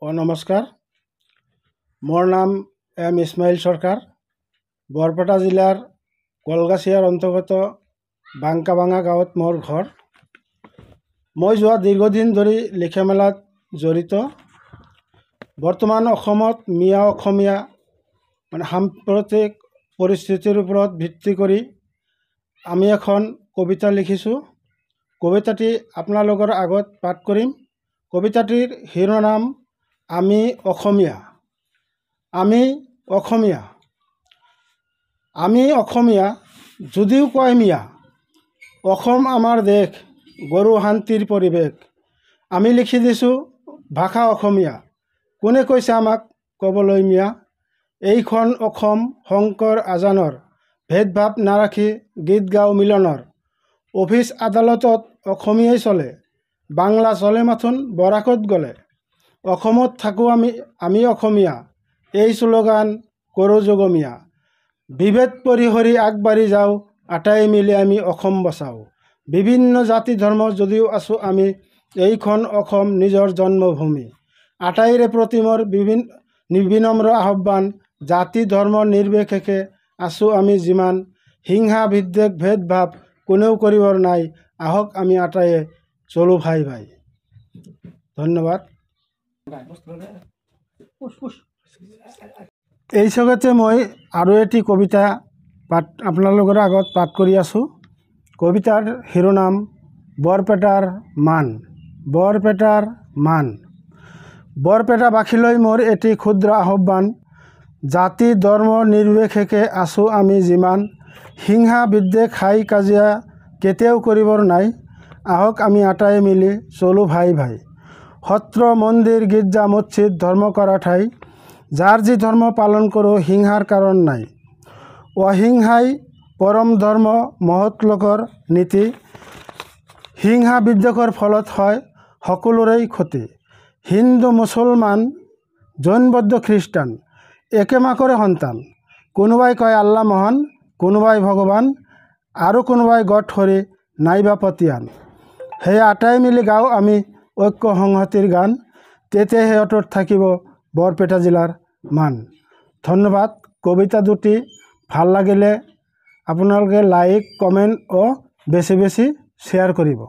নমস্কাৰ। মোৰ নাম এম ইছমাইল সৰকাৰ। বৰপেটা জিলাৰ কলগাছিয়াৰ অন্তৰ্গত বাংকাভাঙা গাঁৱত মোৰ ঘৰ। মই যোৱা দীৰ্ঘদিন ধৰি লিখা মেলাত জড়িত। বৰ্তমান অসমত মিয়া অসমীয়া সাম্প্ৰতিক পৰিস্থিতিৰ ওপৰত ভিত্তি কৰি আমি এখন কবিতা লিখিছোঁ। কবিতাটি আপোনালোকৰ আগত পাঠ কৰিম। কবিতাটিৰ শিৰোনাম আমি অসমীয়া। আমি অসমীয়া। আমি অসমীয়া যদিও কয় মিয়া, অসম আমাৰ দেশ, গৰু শান্তিৰ পৰিৱেশ। আমি লিখি দিছোঁ ভাষা অসমীয়া, কোনে কৈছে আমাক ক'বলৈ মিয়া। এইখন অসম শংকৰ আজানৰ, ভেদভাৱ নাৰাখি গীত গাওঁ মিলনৰ। অফিচ আদালতত অসমীয়াই চলে, বাংলা চলে মাথোন বৰাকত গ'লে। অসমত থাকোঁ আমি অসমীয়া, এই শ্লোগান কৰোঁ যোগমীয়া। বিভেদ পৰিহৰি আগবাঢ়ি যাওঁ, আটাই মিলি আমি অসম বচাওঁ। বিভিন্ন জাতি ধৰ্ম যদিও আছোঁ আমি, এইখন অসম নিজৰ জন্মভূমি। আটাইৰে প্ৰতি মোৰ বিনম্ৰ আহ্বান, জাতি ধৰ্ম নিৰ্বিশেষে আছোঁ আমি যিমান। হিংসা বিদ্বেষ ভেদভাৱ কোনেও কৰিবৰ নাই, আহক আমি আটাইয়ে চলোঁ ভাই ভাই। ধন্যবাদ। এই চগতে মই আৰু এটি কবিতা আপোনালোকৰ আগত পাঠ কৰি আছোঁ। কবিতাৰ শিৰোনাম বৰপেটাৰ মান। বৰপেটাৰ মান। বৰপেটাবাসীলৈ মোৰ এটি ক্ষুদ্ৰ আহ্বান, জাতি ধৰ্ম নিৰ্বিশেষে আছোঁ আমি যিমান। হিংসা বিদ্বেষ হাই কাজিয়া কেতিয়াও কৰিবৰ নাই, আহক আমি আটাই মিলি চলোঁ ভাই ভাই। সত্ৰ মন্দিৰ গীৰ্জা মছজিদ ধৰ্ম কৰা ঠাই, যাৰ যি ধৰ্ম পালন কৰোঁ হিংসাৰ কাৰণ নাই। অহিংসাই পৰম ধৰ্ম মহৎ লোকৰ নীতি, হিংসা বিদ্বেষৰ ফলত হয় সকলোৰে ক্ষতি। হিন্দু মুছলমান জৈন বৌদ্ধ খ্ৰীষ্টান একে মাকৰে সন্তান। কোনোবাই কয় আল্লাহ মহান, কোনোবাই ভগৱান, আৰু কোনোবাই গত হৰি নাইবা পতিয়ান। সেয়ে আটাই মিলি গাওঁ আমি ঐক্য সংহতিৰ গান, তেতিয়াহে অটুট থাকিব বৰপেটা জিলাৰ মান। ধন্যবাদ। কবিতা দুটি ভাল লাগিলে আপোনালোকে লাইক কমেণ্ট বেছি বেছি শ্বেয়াৰ কৰিব।